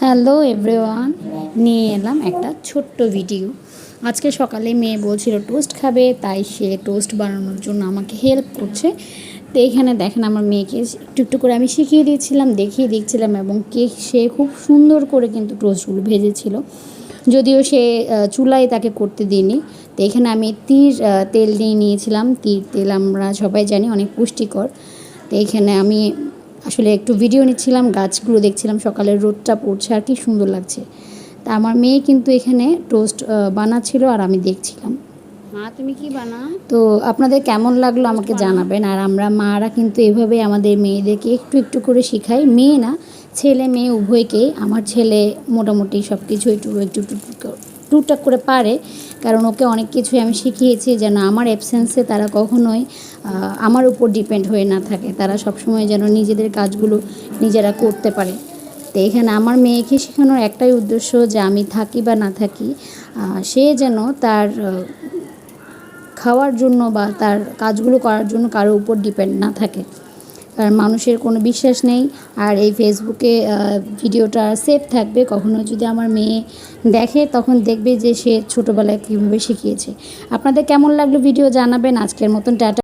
Hello everyone, নিয়ে এলাম একটা ছোট্ট ভিডিও। আজকে সকালে মেয়ে বলছিল টোস্ট খাবে, তাই সে টোস্ট বানানোর জন্য আমাকে হেল্প করছে। তো এখানে দেখেন আমার মেয়েকে একটু একটু করে আমি শিখিয়ে দিচ্ছিলাম, দেখিয়ে দিচ্ছিলাম, এবং সে খুব সুন্দর করে কিন্তু টোস্টগুলো ভেজেছিল। যদিও সে চুলায় তাকে করতে দিইনি। তো এখানে আমি তেল নিয়ে নিয়েছিলাম। তেল আমরা সবাই জানি অনেক পুষ্টিকর। তো এখানে আমি আসলে একটু ভিডিও নিচ্ছিলাম, গাছগুলো দেখছিলাম, সকালের রোদটা পড়ছে আর কি সুন্দর লাগছে। তা আমার মেয়ে কিন্তু এখানে টোস্ট বানাচ্ছিল আর আমি দেখছিলাম। মা তুমি কি বানাও? তো আপনাদের কেমন লাগলো আমাকে জানাবেন। আর আমরা মারা কিন্তু এভাবে আমাদের মেয়েদেরকে একটু একটু করে শেখাই, মেয়ে না ছেলে মেয়ে উভয়কেই। আমার ছেলে মোটামুটি সব কিছু একটু একটু টুকটাক করে পারে, কারণ ওকে অনেক কিছুই আমি শিখিয়েছি যেন আমার অ্যাবসেন্সে তারা কখনোই আমার উপর ডিপেন্ড হয়ে না থাকে, তারা সবসময় যেন নিজেদের কাজগুলো নিজেরা করতে পারে। তো এখানে আমার মেয়েকে শেখানোর একটাই উদ্দেশ্য যে আমি থাকি বা না থাকি, সে যেন তার খাওয়ার জন্য বা তার কাজগুলো করার জন্য কারোর উপর ডিপেন্ড না থাকে, কারণ মানুষের কোনো বিশ্বাস নেই। আর এই ফেসবুকে ভিডিওটা সেভ থাকবে, কখনো যদি আমার মেয়ে দেখে তখন দেখবে যে সে ছোটোবেলায় কীভাবে শিখিয়েছে। আপনাদের কেমন লাগলো ভিডিও জানাবেন। আজকের মতন টাটা।